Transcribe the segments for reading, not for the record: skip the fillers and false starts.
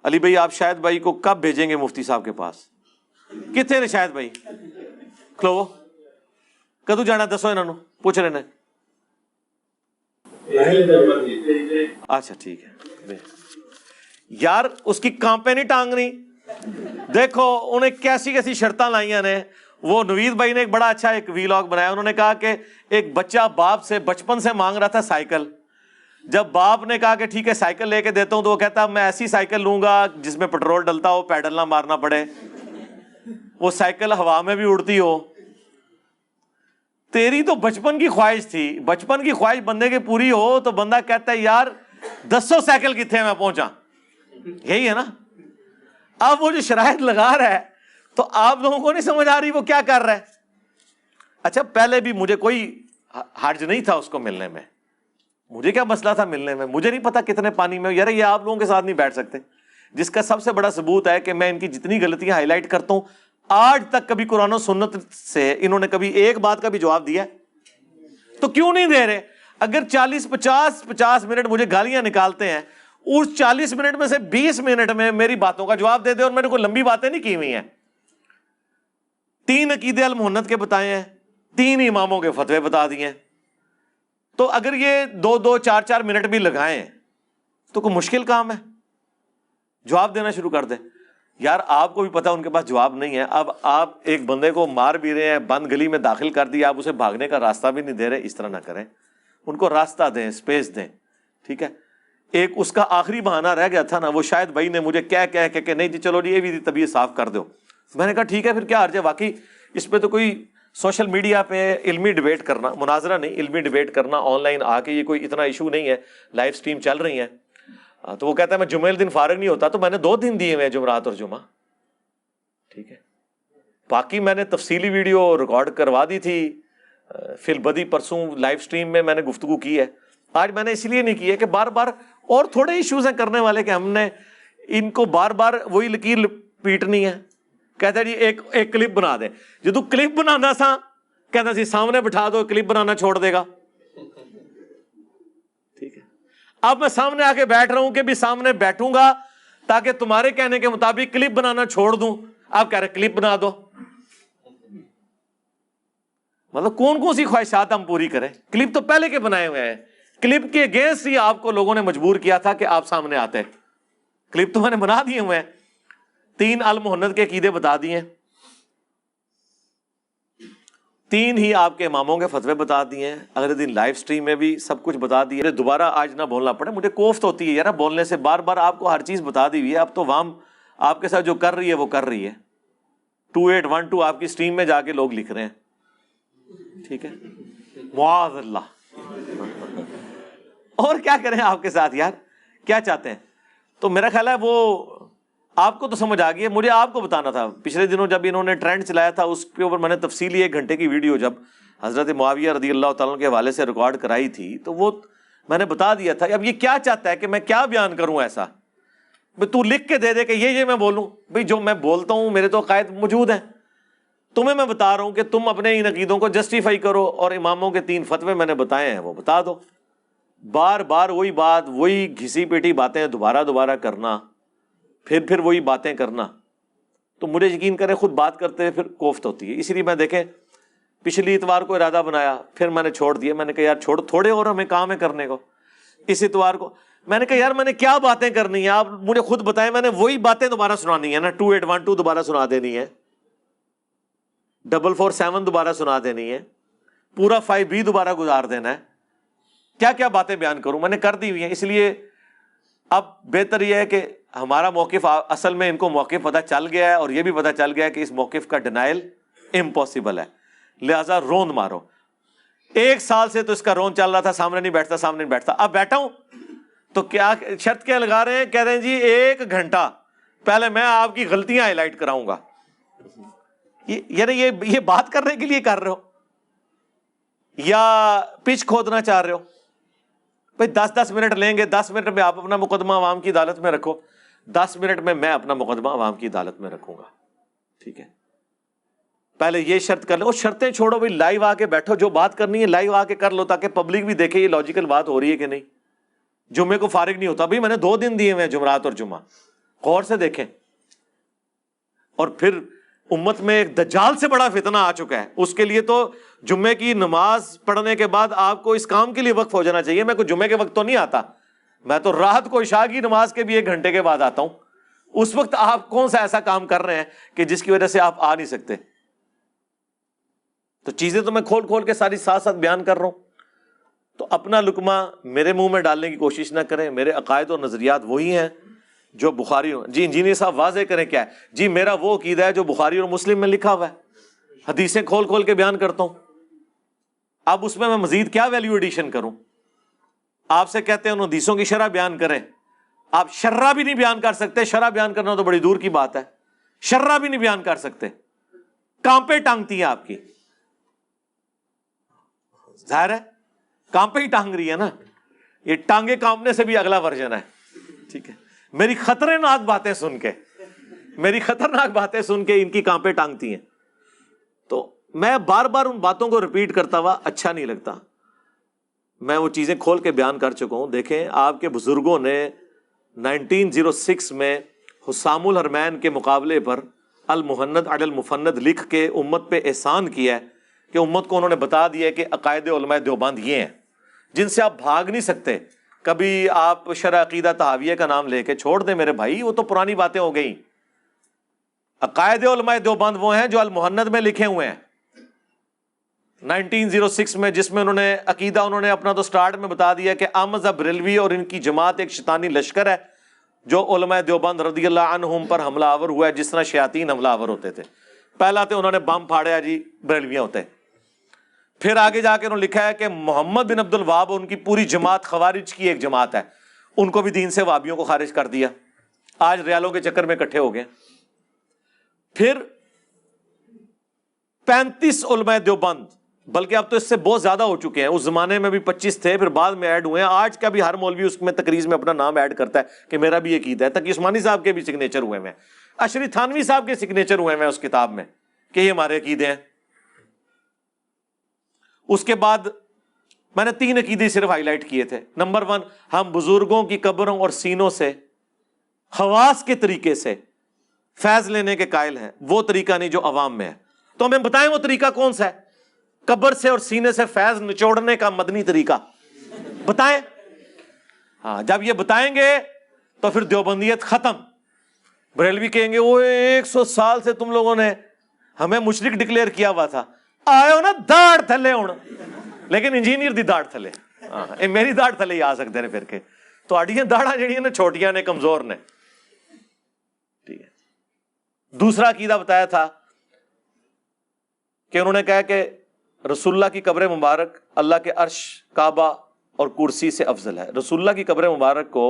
علی بھائی آپ شاہد بھائی کو کب بھیجیں گے مفتی صاحب کے پاس؟ کتنے نے شاہد بھائی کھلو کدو جانا دسو انہوں نے پوچھ رہے ہیں. اچھا ٹھیک ہے یار اس کی کانپے نہیں ٹانگنی. دیکھو انہیں کیسی کیسی شرطاں لائیاں نے. وہ نوید بھائی نے ایک بڑا اچھا ایک ویلاگ بنایا. انہوں نے کہا کہ ایک بچہ باپ سے بچپن سے مانگ رہا تھا سائیکل. جب باپ نے کہا کہ ٹھیک ہے سائیکل لے کے دیتا ہوں تو وہ کہتا میں ایسی سائیکل لوں گا جس میں پیٹرول ڈلتا ہو, پیڈل نہ مارنا پڑے, وہ سائیکل ہوا میں بھی اڑتی ہو. تیری تو بچپن کی خواہش تھی, بچپن کی خواہش بندے کی پوری ہو تو بندہ کہتا ہے یار 200 سائیکل کتنے میں پہنچا. یہی ہے نا. اب وہ جو شرائط لگا رہا ہے تو آپ لوگوں کو نہیں سمجھ آ رہی وہ کیا کر رہا ہے. اچھا پہلے بھی مجھے کوئی حرج نہیں تھا اس کو ملنے میں, مجھے کیا مسئلہ تھا ملنے میں, مجھے نہیں پتا کتنے پانی میں. یار یہ آپ لوگوں کے ساتھ نہیں بیٹھ سکتے, جس کا سب سے بڑا ثبوت ہے کہ میں ان کی جتنی غلطیاں ہائی لائٹ کرتا ہوں آج تک کبھی قرآن و سنت سے انہوں نے کبھی ایک بات کا بھی جواب دیا تو کیوں نہیں دے رہے؟ اگر 40-50 منٹ مجھے گالیاں نکالتے ہیں, اس 40 منٹ میں سے 20 منٹ میں میری باتوں کا جواب دے دے. اور میں نے کوئی لمبی باتیں نہیں کی ہوئی ہیں. 3 عقیدے المحنت کے بتائے ہیں, 3 اماموں کے فتوے بتا دیے ہیں. تو اگر یہ 2-2 4-4 منٹ بھی لگائیں تو کوئی مشکل کام ہے؟ جواب دینا شروع کر دیں. یار آپ کو بھی پتا ان کے پاس جواب نہیں ہے. اب آپ ایک بندے کو مار بھی رہے ہیں, بند گلی میں داخل کر دیا, آپ اسے بھاگنے کا راستہ بھی نہیں دے رہے. اس طرح نہ کریں, ان کو راستہ دیں, اسپیس دیں. ٹھیک ہے. ایک اس کا آخری بہانہ رہ گیا تھا نا, وہ شاید بھائی نے مجھے کہہ کہ نہیں جی چلو جی یہ بھی طبیعت صاف کر دو. میں نے کہا ٹھیک ہے پھر کیا حرج ہے. واقعی اس پہ تو کوئی سوشل میڈیا پہ علمی ڈیبیٹ کرنا, مناظرہ نہیں علمی ڈیبیٹ کرنا آن لائن آ کے یہ کوئی اتنا ایشو نہیں ہے. لائیو سٹریم چل رہی ہیں. تو وہ کہتا ہے میں جمعے دن فارغ نہیں ہوتا, تو میں نے 2 دن دیے ہوئے ہیں, جمعرات اور جمعہ. ٹھیک ہے. باقی میں نے تفصیلی ویڈیو ریکارڈ کروا دی تھی فی البدی پرسوں لائیو سٹریم میں نے گفتگو کی ہے. آج میں نے اس لیے نہیں کی ہے کہ بار بار اور تھوڑے ایشوز ہیں کرنے والے کہ ہم نے ان کو بار بار وہی لکیر پیٹنی ہے. کہتا ہے جی ایک کلپ بنا دیں. جو تو کلپ بنانا سا کہتا سی سامنے بٹھا دو, کلپ بنانا چھوڑ دے گا. ٹھیک ہے. اب میں سامنے آ کے بیٹھ رہا ہوں کہ بھی سامنے بیٹھوں گا تاکہ تمہارے کہنے کے مطابق کلپ بنانا چھوڑ دوں. آپ کہہ رہے کلپ بنا دو. مطلب کون سی خواہشات ہم پوری کریں؟ کلپ تو پہلے کے بنائے ہوئے ہیں. کلپ کے اگینسٹ ہی آپ کو لوگوں نے مجبور کیا تھا کہ آپ سامنے آتے. کلپ تو میں نے بنا دیے ہوئے ہیں. 3 المحنت کے عقیدے بتا دیے, 3 ہی آپ کے اماموں کے فتوے بتا دیے ہیں. اگلے دن لائیو سٹریم میں بھی سب کچھ بتا دیے. دوبارہ آج نہ بولنا پڑے. مجھے کوفت ہوتی ہے یار بولنے سے, بار بار آپ کو ہر چیز بتا دی ہوئی ہے. اب تو وام آپ کے ساتھ جو کر رہی ہے وہ کر رہی ہے. 2812 آپ کی سٹریم میں جا کے لوگ لکھ رہے ہیں. ٹھیک ہے. معاذ اللہ. اور کیا کریں آپ کے ساتھ یار, کیا چاہتے ہیں؟ تو میرا خیال ہے وہ آپ کو تو سمجھ آ گئی ہے. مجھے آپ کو بتانا تھا پچھلے دنوں جب انہوں نے ٹرینڈ چلایا تھا اس کے اوپر میں نے تفصیلی 1 گھنٹے کی ویڈیو جب حضرت معاویہ رضی اللہ تعالیٰ کے حوالے سے ریکارڈ کرائی تھی تو وہ میں نے بتا دیا تھا. اب یہ کیا چاہتا ہے کہ میں کیا بیان کروں ایسا؟ تو لکھ کے دے کہ یہ میں بولوں. بھائی جو میں بولتا ہوں میرے تو عقائد موجود ہیں. تمہیں میں بتا رہا ہوں کہ تم اپنے ان عقیدوں کو جسٹیفائی کرو, اور اماموں کے 3 فتوے میں نے بتائے ہیں وہ بتا دو. بار بار وہی بات, وہی گھسی پیٹی باتیں دوبارہ کرنا, پھر وہی باتیں کرنا, تو مجھے یقین کریں خود بات کرتے ہوئے پھر کوفت ہوتی ہے. اسی لیے میں دیکھیں پچھلی اتوار کو ارادہ بنایا, پھر میں نے چھوڑ دیا. میں نے کہا یار چھوڑ, تھوڑے اور ہمیں کام ہے کرنے کو. اس اتوار کو میں نے کہا یار میں نے کیا باتیں کرنی ہیں, آپ مجھے خود بتائیں. میں نے وہی باتیں دوبارہ سنانی ہے نا, 2812 دوبارہ سنا دینی ہے, 447 دوبارہ سنا دینی ہے, پورا 5B دوبارہ گزار دینا ہے. کیا باتیں بیان کروں, میں نے کر دی ہوئی ہیں. اس لیے اب بہتر یہ ہے کہ ہمارا موقف, اصل میں ان کو موقف پتہ چل گیا ہے, اور یہ بھی پتہ چل گیا ہے کہ اس موقف کا ڈینائل امپاسبل ہے, لہٰذا روند مارو. 1 سال سے تو اس کا رون چل رہا تھا, سامنے نہیں بیٹھتا. اب بیٹھا ہوں تو کیا شرط کیا لگا رہے ہیں, کہہ رہے ہیں جی 1 گھنٹہ پہلے میں آپ کی غلطیاں ہائی لائٹ کراؤں گا. یعنی یہ بات کرنے کے لیے کر رہے ہو یا پچ کھودنا چاہ رہے ہو؟ بھائی 10 منٹ لیں گے, 10 منٹ میں آپ اپنا مقدمہ عوام کی عدالت میں رکھو, 10 منٹ میں اپنا مقدمہ عوام کی عدالت میں رکھوں گا. ٹھیک ہے. پہلے یہ شرط کر لو, اور شرطیں چھوڑو بھائی, لائیو آ کے بیٹھو, جو بات کرنی ہے لائیو آ کے کر لو تاکہ پبلک بھی دیکھے یہ لاجیکل بات ہو رہی ہے کہ نہیں. جمعے کو فارغ نہیں ہوتا. بھائی میں نے 2 دن دیے ہوئے ہیں, جمعرات اور جمعہ, غور سے دیکھیں. اور پھر امت میں ایک دجال سے بڑا فتنہ آ چکا ہے, اس کے لیے تو جمعے کی نماز پڑھنے کے بعد آپ کو اس کام کے لیے وقف ہو جانا چاہیے. میں کوئی جمعے کے وقت تو نہیں آتا, میں تو رات کو عشاء کی نماز کے بھی 1 گھنٹے کے بعد آتا ہوں. اس وقت آپ کون سا ایسا کام کر رہے ہیں کہ جس کی وجہ سے آپ آ نہیں سکتے؟ تو چیزیں تو میں کھول کھول کے ساری ساتھ ساتھ بیان کر رہا ہوں. تو اپنا لقمہ میرے منہ میں ڈالنے کی کوشش نہ کریں. میرے عقائد اور نظریات وہی ہیں جو بخاری. جی انجینئر صاحب واضح کریں کیا ہے؟ جی میرا وہ عقیدہ ہے جو بخاری اور مسلم میں لکھا ہوا ہے, حدیثیں کھول کھول کے بیان کرتا ہوں. اب اس میں مزید کیا ویلیو ایڈیشن کروں؟ آپ سے کہتے ہیں ان حدیثوں کی شرح بیان کریں, آپ شرح بھی نہیں بیان کر سکتے. شرح بیان کرنا تو بڑی دور کی بات ہے, شرح بھی نہیں بیان کر سکتے. کانپے ٹانگتی ہیں آپ کی, ظاہر ہے کانپے ہی ٹانگ رہی ہے نا. یہ ٹانگے کانپنے سے بھی اگلا ورژن ہے. ٹھیک ہے, میری خطرناک باتیں سن کے, میری خطرناک باتیں سن کے ان کی کانپے ٹانگتی ہیں. تو میں بار بار ان باتوں کو ریپیٹ کرتا ہوا اچھا نہیں لگتا. میں وہ چیزیں کھول کے بیان کر چکا ہوں. دیکھیں آپ کے بزرگوں نے 1906 میں حسام الحرمین کے مقابلے پر المہند علی المفند لکھ کے امت پہ احسان کیا ہے کہ امت کو انہوں نے بتا دیا ہے کہ عقائد علماء دیوبند یہ ہیں جن سے آپ بھاگ نہیں سکتے. کبھی آپ شرح عقیدہ طحاویہ کا نام لے کے چھوڑ دیں میرے بھائی, وہ تو پرانی باتیں ہو گئیں. عقائد علماء دیوبند وہ ہیں جو المہند میں لکھے ہوئے ہیں 1906 میں, جس میں انہوں نے عقیدہ انہوں نے اپنا تو سٹارٹ میں بتا دیا کہ احمد بریلوی اور ان کی جماعت ایک شیطانی لشکر ہے جو علماء دیوبند رضی اللہ عنہم پر حملہ آور ہوا ہے جس طرح شیاطین حملہ آور ہوتے تھے. پہلا تو انہوں نے بم پھاڑیا جی بریلویاں ہوتے. پھر آگے جا کے انہوں نے لکھا ہے کہ محمد بن عبد الوہاب ان کی پوری جماعت خوارج کی ایک جماعت ہے, ان کو بھی دین سے وہابیوں کو خارج کر دیا. آج ریالوں کے چکر میں اکٹھے ہو گئے. پھر 35 علماء دیوبند, بلکہ اب تو اس سے بہت زیادہ ہو چکے ہیں, اس زمانے میں بھی 25 تھے, پھر بعد میں ایڈ ہوئے ہیں. آج کا بھی ہر مولوی اس میں تقریر میں اپنا نام ایڈ کرتا ہے کہ میرا بھی عقیدہ ہے. تقی عثمانی صاحب کے بھی سگنیچر ہوئے ہیں, اشری تھانوی صاحب کے سگنیچر ہوئے ہیں اس کتاب میں کہ یہ ہمارے عقیدے ہیں. اس کے بعد میں نے 3 عقیدے صرف ہائی لائٹ کیے تھے. نمبر 1, ہم بزرگوں کی قبروں اور سینوں سے خواص کے طریقے سے فیض لینے کے قائل ہیں, وہ طریقہ نہیں جو عوام میں ہے. تو ہمیں بتائیں وہ طریقہ کون سا ہے؟ قبر سے اور سینے سے فیض نچوڑنے کا مدنی طریقہ بتائیں. ہاں, جب یہ بتائیں گے تو پھر دیوبندیت ختم. بریلوی کہیں گے وہ 100 سال سے تم لوگوں نے ہمیں مشرک ڈکلیئر کیا ہوا تھا, آئے ہو نا داڑ تھلے ہوں, لیکن انجینئر دی داڑ تھلے. ہاں, میری داڑ تھلے ہی آ سکتے ہیں پھر کے. تو اڈیاں داڑاں جڑیاں نے چھوٹیاں نے کمزور نے. ٹھیک ہے. دوسرا عقیدہ بتایا تھا کہ انہوں نے کہا کہ رسول اللہ کی قبر مبارک اللہ کے عرش, کعبہ اور کرسی سے افضل ہے. رسول اللہ کی قبر مبارک کو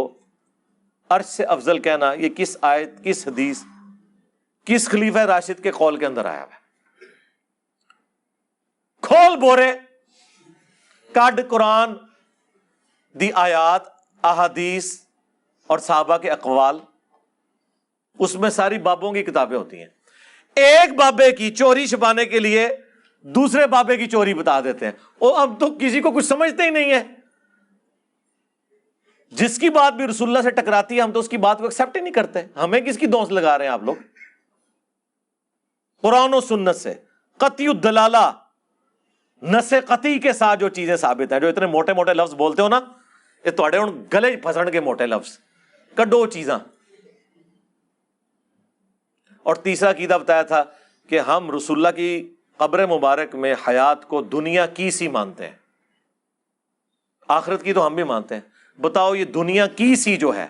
عرش سے افضل کہنا یہ کس آیت, کس حدیث, کس خلیفہ راشد کے قول کے اندر آیا ہے؟ کھول بورے کڈ قرآن دی آیات, احادیث اور صحابہ کے اقوال, اس میں ساری بابوں کی کتابیں ہوتی ہیں. ایک بابے کی چوری چھپانے کے لیے دوسرے بابے کی چوری بتا دیتے ہیں. اور اب تو کسی کو کچھ سمجھتے ہی نہیں ہے. جس کی بات بھی رسول اللہ سے ٹکراتی ہے ہم تو اس کی بات کو ایکسپٹ ہی نہیں کرتے. ہمیں کس کی دوست لگا رہے ہیں آپ لوگ؟ قرآن و سنت سے قطعی الدلالہ, نس قطعی کے ساتھ جو چیزیں ثابت ہیں. جو اتنے موٹے موٹے لفظ بولتے ہو نا, یہ تھوڑے ہن گلے پھسن کے موٹے لفظ, کڈو چیزاں. اور تیسرا عقیدہ بتایا تھا کہ ہم رسول اللہ کی قبر مبارک میں حیات کو دنیا کی سی مانتے ہیں, آخرت کی تو ہم بھی مانتے ہیں. بتاؤ یہ دنیا کی سی جو ہے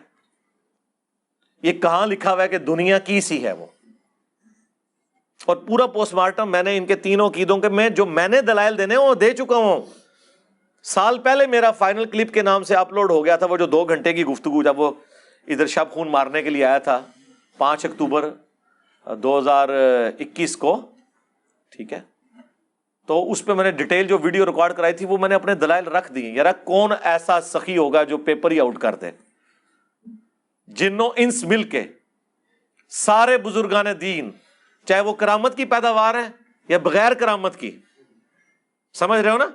یہ کہاں لکھا ہوا ہے کہ دنیا کی سی ہے وہ؟ اور پورا پوسٹ مارٹم میں نے ان کے تینوں عقیدوں کے میں نے دلائل دینے وہ دے چکا ہوں. سال پہلے میرا فائنل کلپ کے نام سے اپلوڈ ہو گیا تھا وہ جو 2 گھنٹے کی گفتگو, جب وہ ادھر شب خون مارنے کے لیے آیا تھا 5 اکتوبر 2021 کو. ٹھیک ہے, تو اس پہ میں نے ڈیٹیل جو ویڈیو ریکارڈ کرائی تھی وہ میں نے اپنے دلائل رکھ دی. یار کون ایسا سخی ہوگا جو پیپر ہی آؤٹ کر دے؟ جنوں انس مل کے سارے بزرگان دین, چاہے وہ کرامت کی پیداوار ہے یا بغیر کرامت کی, سمجھ رہے ہو نا,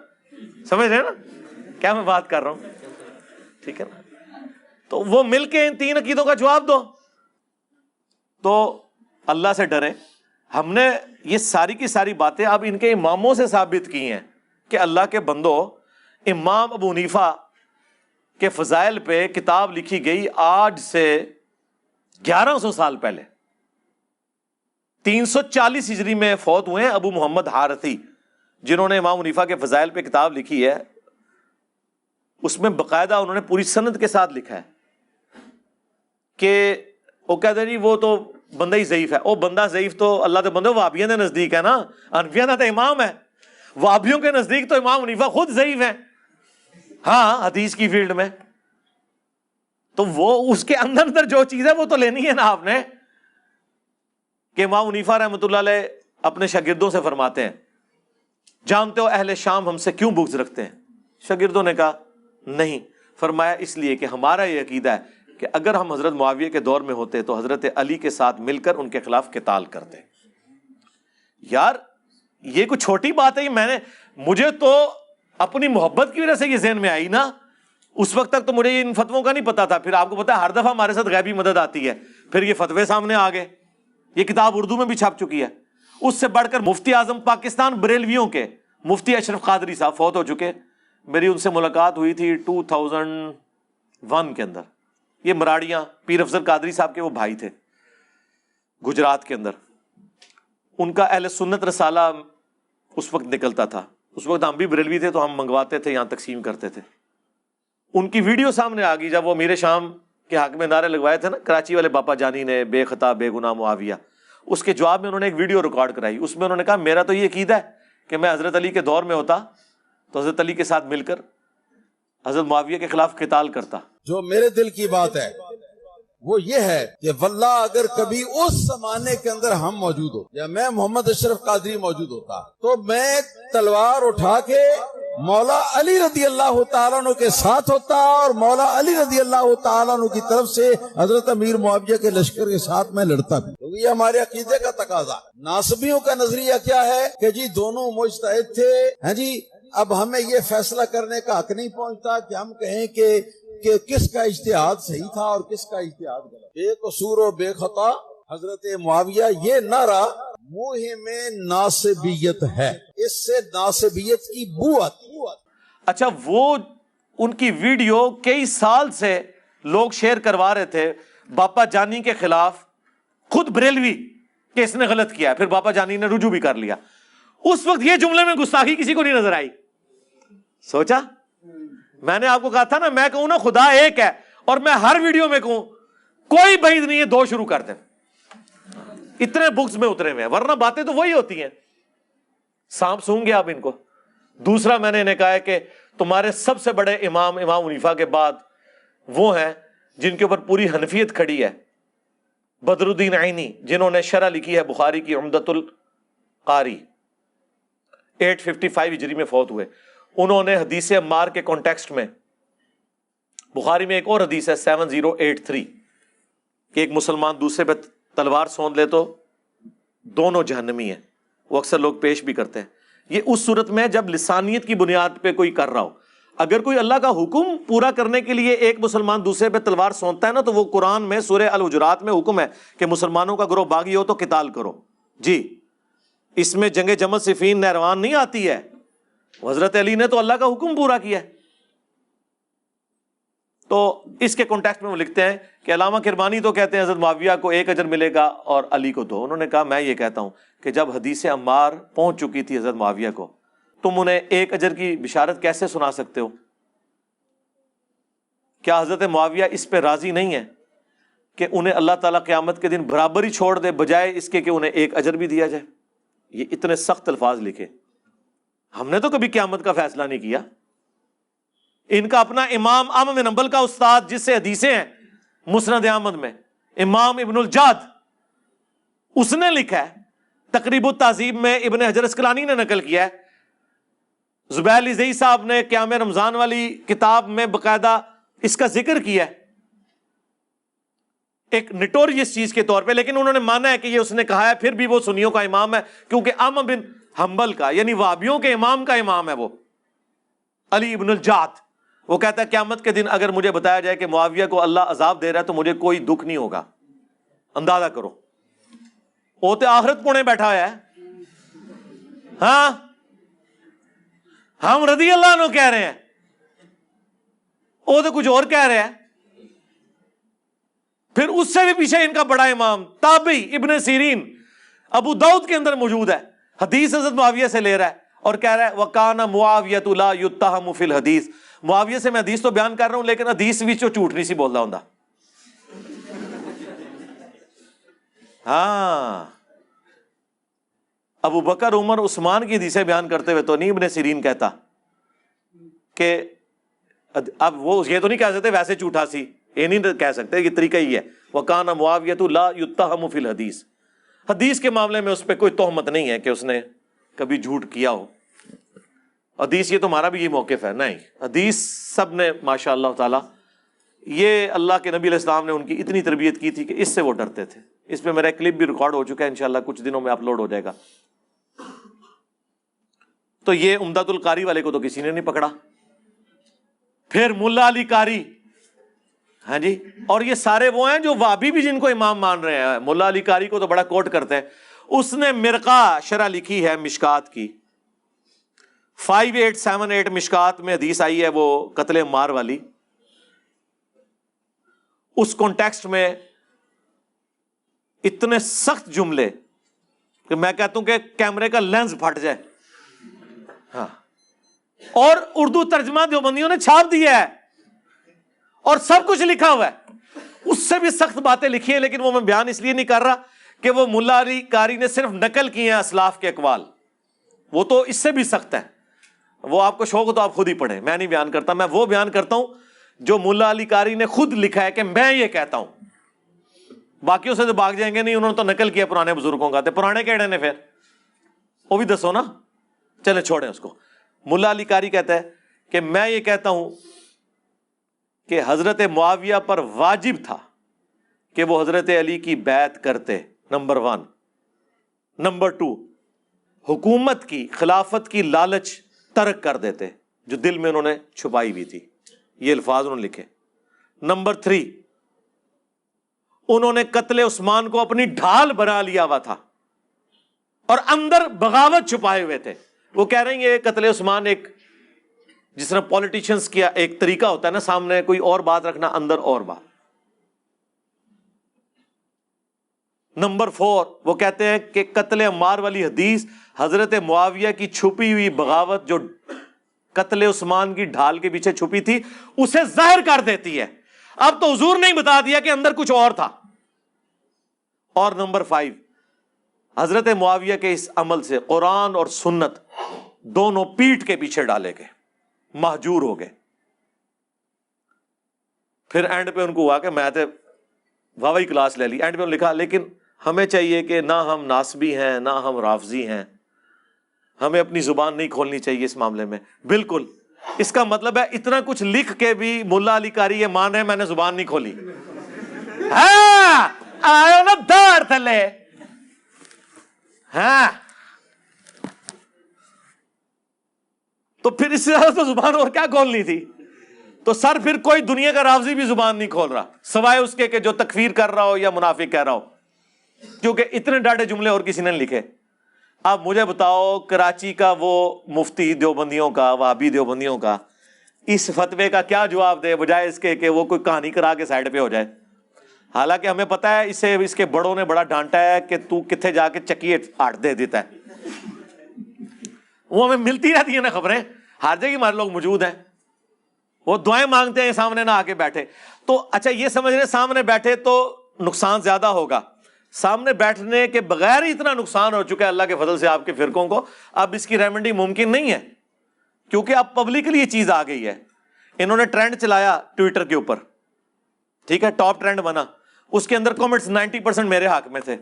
سمجھ رہے ہیں نا کیا میں بات کر رہا ہوں؟ ٹھیک ہے نا, تو وہ مل کے ان 3 عقیدوں کا جواب دو. تو اللہ سے ڈریں. ہم نے یہ ساری کی ساری باتیں اب ان کے اماموں سے ثابت کی ہیں کہ اللہ کے بندو، امام ابو حنیفہ کے فضائل پہ کتاب لکھی گئی آج سے 1100 سال پہلے. 340 ہجری میں فوت ہوئے ہیں ابو محمد حارثی، جنہوں نے امام حنیفہ کے فضائل پہ کتاب لکھی ہے. اس میں باقاعدہ انہوں نے پوری سند کے ساتھ لکھا ہے کہ وہ کہتے ہیں جی وہ تو بندہ ہی ضعیف ہے. وہ بندہ ضعیف تو اللہ کے بندے وہابیوں کے نزدیک ہے نا، حنفیہ کا تو امام ہے. وہابیوں کے نزدیک تو امام حنیفہ خود ضعیف ہے، ہاں حدیث کی فیلڈ میں. تو وہ اس کے اندر جو چیز ہے وہ تو لینی ہے نا آپ نے. کہ امام حنیفہ رحمۃ اللہ علیہ اپنے شاگردوں سے فرماتے ہیں، جانتے ہو اہل شام ہم سے کیوں بغض رکھتے ہیں؟ شاگردوں نے کہا نہیں. فرمایا اس لیے کہ ہمارا یہ عقیدہ ہے کہ اگر ہم حضرت معاویہ کے دور میں ہوتے تو حضرت علی کے ساتھ مل کر ان کے خلاف قتال کرتے. یار یہ کوئی چھوٹی بات ہے. مجھے تو اپنی محبت کی وجہ سے یہ ذہن میں آئی نا. اس وقت تک تو مجھے ان فتووں کا نہیں پتا تھا. پھر آپ کو پتا ہے ہر دفعہ ہمارے ساتھ غیبی مدد آتی ہے. پھر یہ فتوے سامنے آ گئے. یہ کتاب اردو میں بھی چھپ چکی ہے. اس سے بڑھ کر مفتی اعظم پاکستان بریلویوں کے مفتی اشرف قادری صاحب فوت ہو چکے. میری ان سے ملاقات ہوئی تھی 2001 کے اندر. یہ مراڑیاں پیر افضل قادری صاحب کے وہ بھائی تھے گجرات کے اندر. ان کا اہل سنت رسالہ اس وقت نکلتا تھا. اس وقت ہم بھی بریلوی تھے تو ہم منگواتے تھے، یہاں تقسیم کرتے تھے. ان کی ویڈیو سامنے آ گئی جب وہ امیر شام کے حق میں نعرے لگوائے تھے نا کراچی والے باپا جانی نے، بے خطا بے گناہ معاویہ. اس کے جواب میں انہوں نے ایک ویڈیو ریکارڈ کرائی. اس میں انہوں نے کہا میرا تو یہ عقیدہ ہے کہ میں حضرت علی کے دور میں ہوتا تو حضرت علی کے ساتھ مل کر حضرت معاویہ کے خلاف قتال کرتا. جو میرے دل کی بات ہے وہ یہ ہے کہ واللہ اگر کبھی اس زمانے کے اندر ہم موجود ہو یا میں محمد اشرف قادری موجود ہوتا تو میں تلوار اٹھا کے مولا علی رضی اللہ تعالیٰ عنہ کے ساتھ ہوتا اور مولا علی رضی اللہ تعالیٰ عنہ کی طرف سے حضرت امیر معاویہ کے لشکر کے ساتھ میں لڑتا بھی، کیونکہ یہ ہمارے عقیدے کا تقاضا ہے. ناصبیوں کا نظریہ کیا ہے کہ جی دونوں مجتہد تھے. ہاں جی اب ہمیں یہ فیصلہ کرنے کا حق نہیں پہنچتا کہ ہم کہیں کہ کس کا اجتہاد صحیح تھا اور کس کا اجتہاد غلط. بے قصور و بے خطا حضرت معاویہ، یہ نعرہ مہم ناصبیت ہے. اس سے ناصبیت کی بو آتی. اچھا وہ ان کی ویڈیو کئی سال سے لوگ شیئر کروا رہے تھے باپا جانی کے خلاف، خود بریلوی کہ اس نے غلط کیا ہے. پھر باپا جانی نے رجوع بھی کر لیا. اس وقت یہ جملے میں گستاخی کسی کو نہیں نظر آئی. سوچا میں نے آپ کو کہا تھا نا، میں کہوں نا خدا ایک ہے اور میں ہر ویڈیو میں کہوں کوئی بعید نہیں ہے دو شروع کر دیں. اتنے بکس میں اترے ہوئے ہیں، ورنہ باتیں تو وہی ہوتی ہیں. سانپ سونگ گے آپ ان کو. دوسرا میں نے انہیں کہا ہے کہ تمہارے سب سے بڑے امام حنیفہ کے بعد وہ ہیں جن کے اوپر پوری حنفیت کھڑی ہے، بدر الدین عینی، جنہوں نے شرح لکھی ہے بخاری کی عمدۃ القاری. 855 ہجری میں فوت ہوئے. انہوں نے حدیث عمار کے کانٹیکسٹ میں، بخاری میں ایک اور حدیث ہے 7083 کہ ایک مسلمان دوسرے پہ تلوار سونت لے تو دونوں جہنمی ہیں. وہ اکثر لوگ پیش بھی کرتے ہیں. یہ اس صورت میں جب لسانیت کی بنیاد پہ کوئی کر رہا ہو. اگر کوئی اللہ کا حکم پورا کرنے کے لیے ایک مسلمان دوسرے پہ تلوار سونتتا ہے نا، تو وہ قرآن میں سورہ الحجرات میں حکم ہے کہ مسلمانوں کا گروہ باغی ہو تو قتال کرو. جی اس میں جنگ جمل صفین نہروان نہیں آتی ہے. حضرت علی نے تو اللہ کا حکم پورا کیا ہے. تو اس کے کانٹیکسٹ میں وہ لکھتے ہیں کہ علامہ کرمانی تو کہتے ہیں حضرت معاویہ کو 1 اجر ملے گا اور علی کو 2. انہوں نے کہا میں یہ کہتا ہوں کہ جب حدیث عمار پہنچ چکی تھی حضرت معاویہ کو، تم انہیں 1 اجر کی بشارت کیسے سنا سکتے ہو؟ کیا حضرت معاویہ اس پہ راضی نہیں ہے کہ انہیں اللہ تعالیٰ قیامت کے دن برابر ہی چھوڑ دے بجائے اس کے کہ انہیں 1 اجر بھی دیا جائے؟ یہ اتنے سخت الفاظ لکھے. ہم نے تو کبھی قیامت کا فیصلہ نہیں کیا. ان کا اپنا امام احمد بن حنبل کا استاد جس سے حدیثیں ہیں مسند احمد میں، امام ابن الجاد، اس نے لکھا ہے تقریب التہذیب میں، ابن حجر اسقلانی نے نقل کیا ہے، زبیر علی زئی صاحب نے قیام رمضان والی کتاب میں باقاعدہ اس کا ذکر کیا ہے ایک نٹوریس چیز کے طور پہ. لیکن انہوں نے مانا ہے کہ یہ اس نے کہا ہے، پھر بھی وہ سنیوں کا امام ہے کیونکہ احمد بن حنبل کا یعنی وہابیوں کے امام کا امام ہے وہ علی ابن الجاد. وہ کہتا ہے قیامت کے دن اگر مجھے بتایا جائے کہ معاویہ کو اللہ عذاب دے رہا ہے تو مجھے کوئی دکھ نہیں ہوگا. اندازہ کرو وہ تو آخرت پونے بیٹھا ہوا ہے. ہاں ہم رضی اللہ عنہ کہہ رہے ہیں, وہ تو کچھ اور کہہ رہے ہیں. پھر اس سے بھی پیچھے ان کا بڑا امام تابعی ابن سیرین ابو داؤد کے اندر موجود ہے, حدیث حضرت معاویہ سے لے رہا ہے اور کہہ رہا ہے وَقَانَ مُعَاوِيَةُ لَا يُتَّهَمُ فِي الْحَدِيثِ. معاویہ سے میں حدیث تو بیان کر رہا ہوں لیکن حدیث بھی جو جھوٹ نہیں سی بول رہا ہوں. ہاں ابو بکر عمر عثمان کی حدیثیں بیان کرتے ہوئے تو نہیں ابن سیرین کہتا کہ اب وہ یہ تو نہیں کہہ سکتے ویسے جھوٹا سی, یہ نہیں کہہ سکتے, یہ طریقہ ہی ہے وَقَانَ مُعَاوِيَةُ لَا يُتَّهَمُ فِي الْحَدِيثِ. حدیث کے معاملے میں اس پہ کوئی تہمت نہیں ہے کہ اس نے کبھی جھوٹ کیا ہو. حدیث یہ تمہارا بھی یہ موقف ہے نہیں, حدیث سب نے ماشاء اللہ تعالی, یہ اللہ کے نبی علیہ السلام نے ان کی اتنی تربیت کی تھی کہ اس سے وہ ڈرتے تھے. اس پہ میرا کلپ بھی ریکارڈ ہو چکا ہے, انشاءاللہ کچھ دنوں میں اپلوڈ ہو جائے گا. تو یہ عمدۃ القاری والے کو تو کسی نے نہیں پکڑا. پھر ملا علی قاری, ہاں جی, اور یہ سارے وہ ہیں جو وہابی بھی جن کو امام مان رہے ہیں. ملا علی قاری کو تو بڑا کوٹ کرتے ہیں, اس نے مرقہ شرح لکھی ہے مشکات کی 5878 مشکات میں حدیث آئی ہے وہ قتل عمار والی. اس کانٹیکسٹ میں اتنے سخت جملے کہ میں کہتا ہوں کہ کیمرے کا لینز پھٹ جائے. ہاں, اور اردو ترجمہ دیوبندیوں نے چھاپ دیا ہے اور سب کچھ لکھا ہوا ہے. اس سے بھی سخت باتیں لکھی ہیں لیکن وہ میں بیان اس لیے نہیں کر رہا کہ وہ ملا علی قاری نے صرف نقل کیے ہیں اسلاف کے اقوال, وہ تو اس سے بھی سخت ہے. وہ آپ کو شوق ہو تو آپ خود ہی پڑھیں, میں نہیں بیان کرتا. میں وہ بیان کرتا ہوں جو ملا علی قاری نے خود لکھا ہے کہ میں یہ کہتا ہوں. باقیوں سے تو بھاگ جائیں گے نہیں, انہوں نے تو نقل کیا پرانے بزرگوں کا. پرانے کہڑے نے پھر وہ بھی دسو نا, چلے چھوڑیں اس کو. ملا علی قاری کہتا ہے کہ میں یہ کہتا ہوں کہ حضرت معاویہ پر واجب تھا کہ وہ حضرت علی کی بیعت کرتے, نمبر 1. نمبر 2, حکومت کی خلافت کی لالچ ترک کر دیتے جو دل میں انہوں نے چھپائی ہوئی تھی. یہ الفاظ انہوں نے لکھے. نمبر 3, انہوں نے قتل عثمان کو اپنی ڈھال بنا لیا ہوا تھا اور اندر بغاوت چھپائے ہوئے تھے. وہ کہہ رہے ہیں یہ قتل عثمان ایک جس طرح پولیٹیشنز کیا ایک طریقہ ہوتا ہے نا, سامنے کوئی اور بات رکھنا اندر اور بات. نمبر 4, وہ کہتے ہیں کہ قتل عمار والی حدیث حضرت معاویہ کی چھپی ہوئی بغاوت جو قتل عثمان کی ڈھال کے پیچھے چھپی تھی اسے ظاہر کر دیتی ہے. اب تو حضور نے بتا دیا کہ اندر کچھ اور تھا. اور نمبر 5, حضرت معاویہ کے اس عمل سے قرآن اور سنت دونوں پیٹ کے پیچھے ڈالے گئے, مہجور ہو گئے. پھر اینڈ پہ ان کو ہوا کہ میں تو واوی کلاس لے لی. اینڈ پہ انہوں نے لکھا لیکن ہمیں چاہیے کہ نہ ہم ناسبی ہیں نہ ہم رافضی ہیں, ہمیں اپنی زبان نہیں کھولنی چاہیے اس معاملے میں. بالکل, اس کا مطلب ہے اتنا کچھ لکھ کے بھی ملا علی قاری یہ مان رہے ہیں میں نے زبان نہیں کھولی. ہاں آئے نا دار تھلے. ہاں تو پھر اس سے زیادہ تو زبان اور کیا کھولنی تھی. تو سر پھر کوئی دنیا کا رافضی بھی زبان نہیں کھول رہا سوائے اس کے کہ جو تکفیر کر رہا ہو یا منافق کہہ رہا ہو, کیونکہ اتنے ڈاٹے جملے اور کسی نے لکھے. اب مجھے بتاؤ کراچی کا وہ مفتی دیوبندیوں کا, وہابی دیوبندیوں کا, اس فتوے کا کیا جواب دے بجائے اس کے کہ وہ کوئی کہانی کرا کے سائڈ پہ ہو جائے. حالانکہ ہمیں پتا ہے اسے اس کے بڑوں نے بڑا ڈانٹا ہے کہ تو کتنے جا کے چکی آٹ دے دیتا ہے. وہ ہمیں ملتی رہتی ہے نا خبریں, ہر جگہ ہمارے لوگ موجود ہیں, وہ دعائیں مانگتے ہیں سامنے نہ آ کے بیٹھے. تو اچھا یہ سمجھ رہے سامنے بیٹھے تو نقصان زیادہ ہوگا. سامنے بیٹھنے کے بغیر ہی اتنا نقصان ہو چکا ہے اللہ کے فضل سے آپ کے فرقوں کو, اب اس کی ریمیڈی ممکن نہیں ہے کیونکہ اب پبلکلی یہ چیز آ گئی ہے. انہوں نے ٹرینڈ چلایا ٹویٹر کے اوپر, ٹھیک ہے, ٹاپ ٹرینڈ بنا, اس کے اندر کامنٹس 90% میرے حق میں تھے.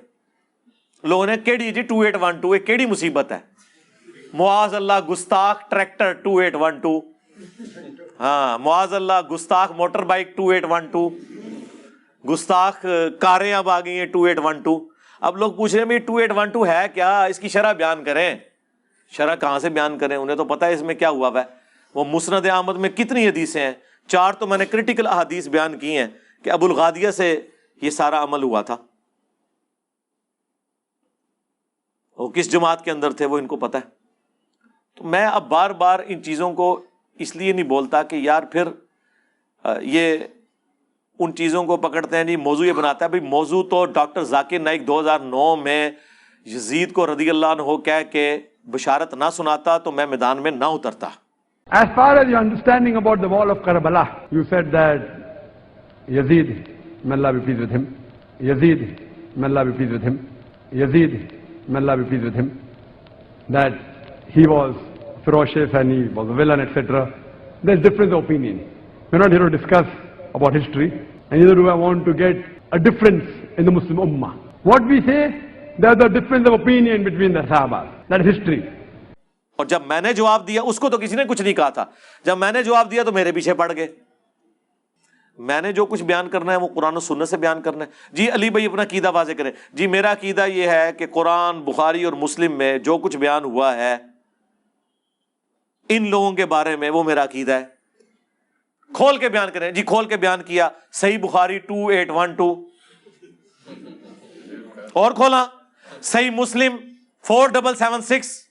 لوگوں نے کیڑی جی 2812 یہ کیڑی مصیبت ہے, معاذ اللہ گستاخ ٹریکٹر 2812, ہاں معاذ اللہ گستاخ موٹر بائک 2812, گستاخ کاریں اب آ گئی ہیں 2812. اب لوگ پوچھ رہے ہیں 2812 ہے کیا, اس کی شرح بیان کریں. شرح کہاں سے بیان کریں, انہیں تو پتا ہے اس میں کیا ہوا ہے. وہ مسند احمد میں کتنی حدیثیں ہیں, 4 تو میں نے کرٹیکل احادیث بیان کی ہیں کہ ابو الغادیہ سے یہ سارا عمل ہوا تھا. وہ کس جماعت کے اندر تھے وہ ان کو پتہ ہے. تو میں اب بار بار ان چیزوں کو اس لیے نہیں بولتا کہ یار پھر یہ ان چیزوں کو پکڑتے ہیں جی موضوع یہ بناتا ہے. بھائی موضوع تو ڈاکٹر ذاکر نائک 2009 میں یزید کو رضی اللہ عنہ کہہ کے بشارت نہ سناتا تو میں میدان میں نہ اترتا. As far as your understanding about the wall of Karbala, you said that Yazid, may Allah be pleased with him, Yazid, may Allah be pleased with him, Yazid, may Allah be pleased with him, that he was ferocious and he was a villain, etc. There's difference of opinion. We're not here to discuss about history, and neither do I want to get a difference in the Muslim Ummah. What we say, there's a difference of opinion between the Sahabas. That is history. اور جب میں نے جواب دیا اس کو تو کسی نے کچھ نہیں کہا تھا. جب میں نے جواب دیا تو میرے پیچھے پڑ گئے. میں نے جو کچھ بیان کرنا ہے وہ قرآن و سنت سے بیان کرنا ہے. جی علی بھائی اپنا عقیدہ واضح کریں. جی میرا عقیدہ یہ ہے کہ قرآن، بخاری اور مسلم میں جو کچھ بیان ہوا ہے ان لوگوں کے بارے میں وہ میرا عقیدہ ہے. کھول کے بیان کریں. جی کھول کے بیان کیا. صحیح بخاری 2812 اور کھولا. صحیح مسلم 4776.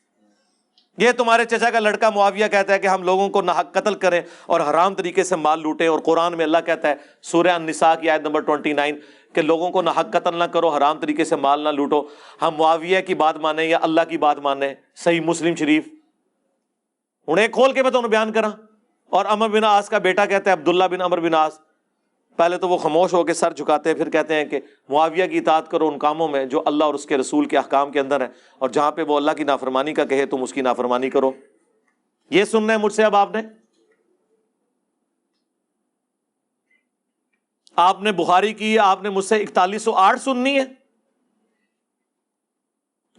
یہ تمہارے چچا کا لڑکا معاویہ کہتا ہے کہ ہم لوگوں کو ناحق قتل کریں اور حرام طریقے سے مال لوٹیں، اور قرآن میں اللہ کہتا ہے سورہ النساء کی آیت نمبر 29 کہ لوگوں کو ناحق قتل نہ کرو، حرام طریقے سے مال نہ لوٹو. ہم معاویہ کی بات مانیں یا اللہ کی بات مانیں؟ صحیح مسلم شریف. ہوں ایک کھول کے میں تمہیں بیان کراں. اور عمر بن عاص کا بیٹا کہتا ہے عبداللہ بن عمر بن عاص، پہلے تو وہ خاموش ہو کے سر جھکاتے ہیں، پھر کہتے ہیں کہ معاویہ کی اطاعت کرو ان کاموں میں جو اللہ اور اس کے رسول کے احکام کے اندر ہیں، اور جہاں پہ وہ اللہ کی نافرمانی کا کہے تم اس کی نافرمانی کرو. یہ سننا ہے مجھ سے اب آپ نے بخاری کی، آپ نے مجھ سے 4108 سننی ہے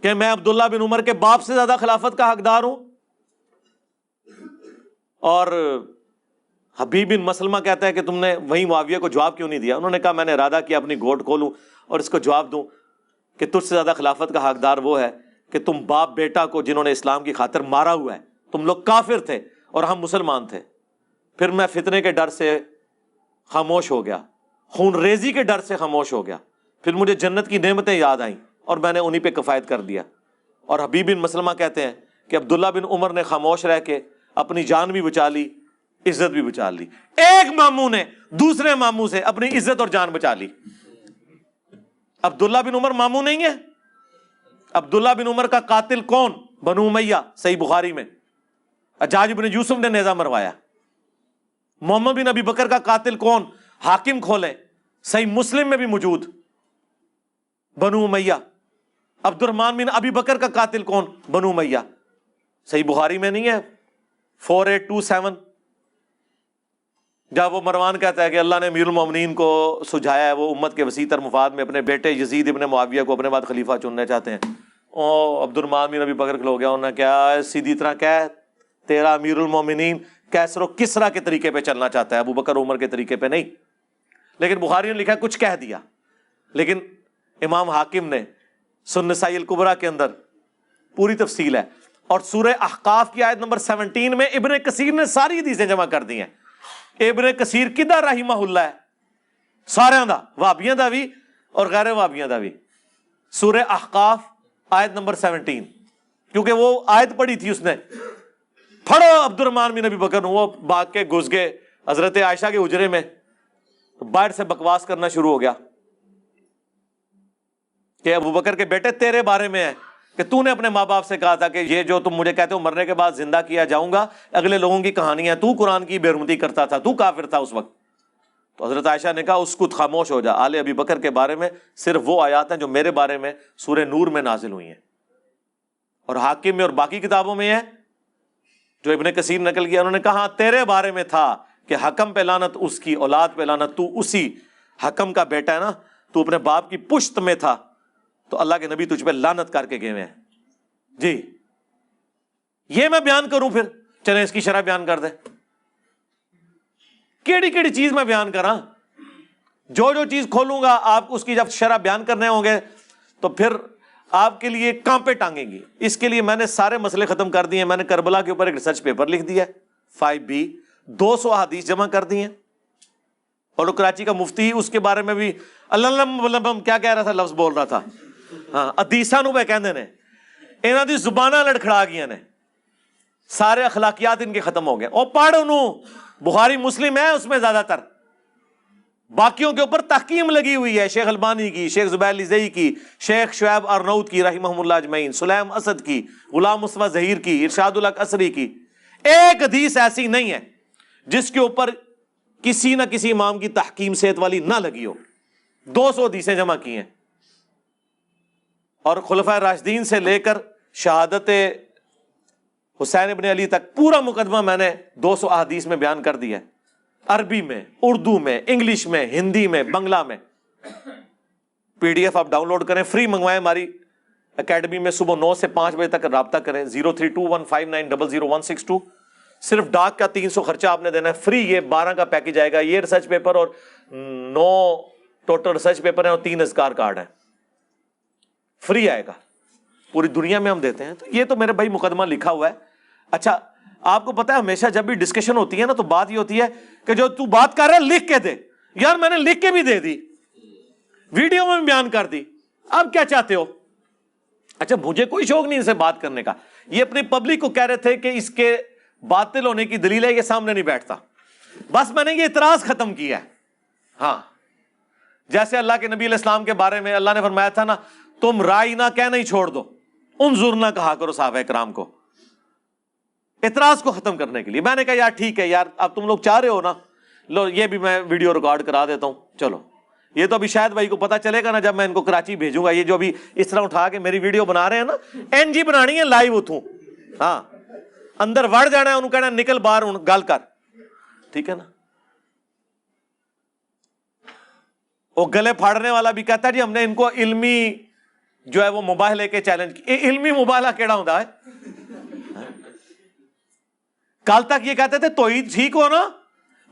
کہ میں عبداللہ بن عمر کے باپ سے زیادہ خلافت کا حقدار ہوں. اور حبیب بن مسلمہ کہتا ہے کہ تم نے وہی معاویہ کو جواب کیوں نہیں دیا؟ انہوں نے کہا میں نے ارادہ کیا اپنی گھوٹ کھولوں اور اس کو جواب دوں کہ تجھ سے زیادہ خلافت کا حقدار وہ ہے کہ تم باپ بیٹا کو جنہوں نے اسلام کی خاطر مارا ہوا ہے، تم لوگ کافر تھے اور ہم مسلمان تھے. پھر میں فتنے کے ڈر سے خاموش ہو گیا، خون ریزی کے ڈر سے خاموش ہو گیا. پھر مجھے جنت کی نعمتیں یاد آئیں اور میں نے انہی پہ کفایت کر دیا. اور حبیب بن مسلمہ کہتے ہیں کہ عبداللہ بن عمر نے خاموش رہ کے اپنی جان بھی بچا لی، عزت بھی بچا لی. ایک ماموں نے دوسرے ماموں سے اپنی عزت اور جان بچا لی. عبداللہ بن عمر ماموں نہیں ہے. عبداللہ بن عمر کا قاتل کون؟ بنو امیہ، صحیح بخاری میں حجاج بن یوسف نے نیزہ مروایا. محمد بن ابی بکر کا قاتل کون؟ حاکم کھولیں، صحیح مسلم میں بھی موجود، بنو امیہ. عبد الرحمن بن ابی بکر کا قاتل کون؟ بنو امیہ، صحیح بخاری میں نہیں ہے 4827. جب وہ مروان کہتا ہے کہ اللہ نے امیر المومنین کو سجھایا ہے، وہ امت کے وسیع تر مفاد میں اپنے بیٹے یزید ابن معاویہ کو اپنے بعد خلیفہ چننا چاہتے ہیں. عبد الرحمن بن ابی بکر کھلو گیا، انہوں نے کیا سیدھی طرح کہہ تیرا امیر المومنین کیسر و کسرا کے طریقے پہ چلنا چاہتا ہے، ابو بکر عمر کے طریقے پہ نہیں. لیکن بخاری نے لکھا کچھ کہہ دیا. لیکن امام حاکم نے سنن نسائی الکبریٰ کے اندر پوری تفصیل ہے. اور سورہ احقاف کی آیت نمبر 17 میں ابن کثیر نے ساری حدیثیں جمع کر دی ہیں. ابن کثیر کدھر رحمہ اللہ ہے؟ سارے دا، وہابیاں دا بھی اور غیر وہابیاں دا بھی. سورہ احقاف آیت نمبر 17، کیونکہ وہ آیت پڑھی تھی اس نے. پڑھو عبد الرحمن بن ابی بکر، وہ بھاگ کے گھس گئے حضرت عائشہ کے حجرے میں، باہر سے بکواس کرنا شروع ہو گیا کہ ابو بکر کے بیٹے تیرے بارے میں ہے کہ تو نے اپنے ماں باپ سے کہا تھا کہ یہ جو تم مجھے کہتے ہو مرنے کے بعد زندہ کیا جاؤں گا، اگلے لوگوں کی کہانی ہے، تو قرآن کی بے حرمتی کرتا تھا، تو کافر تھا اس وقت. تو حضرت عائشہ نے کہا اسکت، خاموش ہو جا. آل ابی بکر کے بارے میں صرف وہ آیات ہیں جو میرے بارے میں سورہ نور میں نازل ہوئی ہیں، اور حاکم میں اور باقی کتابوں میں ہے جو ابن کثیر نقل کیا. انہوں نے کہا تیرے بارے میں تھا کہ حکم پہ لعنت، اس کی اولاد پہ لعنت، تو اسی حکم کا بیٹا ہے نا، تو اپنے باپ کی پشت میں تھا، تو اللہ کے نبی تجھ پہ لعنت کر کے گئے ہیں. جی یہ میں بیان کروں، پھر چلیں اس کی شرح بیان کر دیں. کیڑی کیڑی چیز میں بیان کراں؟ جو چیز کھولوں گا آپ اس کی جب شرح بیان کرنے ہوں گے تو پھر آپ کے لیے کانپے ٹانگیں گی. اس کے لیے میں نے سارے مسئلے ختم کر دیے. میں نے کربلا کے اوپر ایک ریسرچ پیپر لکھ دیا 5B، 200 احادیث جمع کر دی ہیں. اور کراچی کا مفتی اس کے بارے میں بھی اللہ کیا کہہ رہا تھا، لفظ بول رہا تھا، ہاں حدیثاں نو کہندے نے انہاں دی زباناں لڑکھڑا گیا نے، سارے اخلاقیات ان کے ختم ہو گئے. اور پڑھ انہوں بخاری مسلم ہے اس میں زیادہ تر، باقیوں کے اوپر تحکیم لگی ہوئی ہے، شیخ البانی کی، شیخ زبیر لزئی کی، شیخ شعیب ارناؤت کی رحمہم اللہ اجمعین، سلیم اسد کی، غلام مصطفیٰ ظہیر کی، ارشاد الحق اثری کی. ایک حدیث ایسی نہیں ہے جس کے اوپر کسی نہ کسی امام کی تحکیم صحت والی نہ لگی ہو. 200 حدیثیں جمع کی ہیں، اور خلفائے راشدین سے لے کر شہادت حسین ابن علی تک پورا مقدمہ میں نے 200 احادیث میں بیان کر دیا ہے، عربی میں، اردو میں، انگلش میں، ہندی میں، بنگلہ میں. پی ڈی ایف آپ ڈاؤن لوڈ کریں، فری منگوائیں. ہماری اکیڈمی میں صبح 9 سے 5 بجے تک رابطہ کریں. 032159000162. صرف ڈاک کا 300 خرچہ آپ نے دینا ہے، فری. یہ 12 کا پیکج آئے گا، یہ ریسرچ پیپر اور 9 ٹوٹل ریسرچ پیپر ہیں اور 3 اذکار کارڈ ہیں، فری آئے گا. پوری دنیا میں ہم دیتے ہیں. تو یہ تو میرے بھائی مقدمہ لکھا ہوا ہے. اچھا آپ کو پتا ہے ہمیشہ جب بھی ڈسکشن ہوتی ہے نا تو بات یہ ہوتی ہے کہ جو تو بات کر رہا ہے لکھ کے دے. یار میں نے لکھ کے بھی دے دی، ویڈیو میں بھی بیان کر دی، اب کیا چاہتے ہو؟ اچھا مجھے کوئی شوق نہیں اسے بات کرنے کا. یہ اپنی پبلک کو کہہ رہے تھے کہ اس کے باطل ہونے کی دلیل ہے یہ سامنے نہیں بیٹھتا. بس میں نے یہ اعتراض ختم کیا ہے. ہاں جیسے اللہ کے نبی علیہ السلام کے بارے میں اللہ نے فرمایا تھا نا، تم رائے نہ کہنا ہی چھوڑ دو، انظر نہ کہا کرو صحابہ کرام کو. اعتراض کو ختم کرنے کے لیے میں نے کہا یار ٹھیک ہے یار، اب تم لوگ چاہ رہے ہو نا، لو یہ بھی میں ویڈیو ریکارڈ کرا دیتا ہوں. چلو یہ تو ابھی شاید بھائی کو پتا چلے گا نا جب میں ان کو کراچی بھیجوں گا. یہ جو ابھی اس طرح اٹھا کے میری ویڈیو بنا رہے ہیں نا، این جی بنانی ہے لائیو اتوں. ہاں اندر وڑ جانا ہے، انہوں کہنا نکل باہر گل کر، ٹھیک ہے نا. وہ گلے پھاڑنے والا بھی کہتا ہے جی ہم نے ان کو علمی جو ہے وہ مباہلے کے چیلنج کی. علمی مباہلہ کیڑا ہوتا ہے؟ کل تک یہ کہتے تھے توحید ٹھیک ہو نا،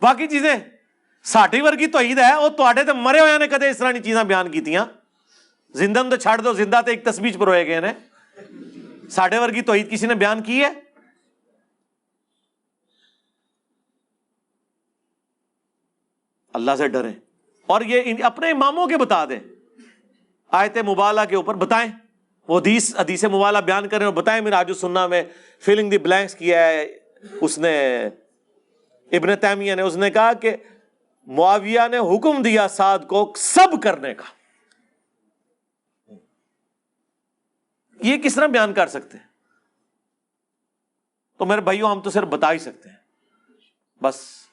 باقی چیزیں ساٹھی ورگی توحید ہے. وہ تے تو مرے ہوئے نے کدے اس طرح کی چیزاں بیان کی تھیاں. زندہ تو چھڑ دو، زندہ تو ایک تسبیح پر روئے گئے نے. ساٹھے ورگی توحید کسی نے بیان کی ہے؟ اللہ سے ڈریں اور یہ اپنے اماموں کے بتا دیں. آیت مبالہ کے اوپر بتائیں، وہ حدیث مبالہ بیان کریں اور بتائیں. منہاج السنہ میں فلنگ دی بلینکس کیا ہے اس نے، ابن تیمیہ نے. اس نے کہا کہ معاویہ نے حکم دیا سعد کو سب کرنے کا. یہ کس طرح بیان کر سکتے ہیں؟ تو میرے بھائیوں ہم تو صرف بتا ہی سکتے ہیں بس.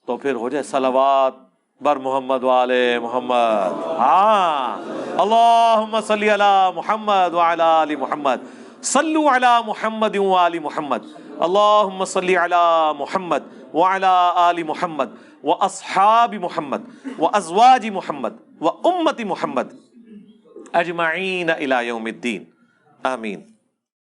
تو پھر ہو جائے صلوات بر محمد وآل محمد. ہاں اللہم صلی علی محمد وعلی آل محمد، صلو علی محمد وآل محمد. اللہم صلی علی محمد وعلی آل محمد واصحاب محمد وازواج محمد وامت محمد اجمعین الی یوم الدین. آمین.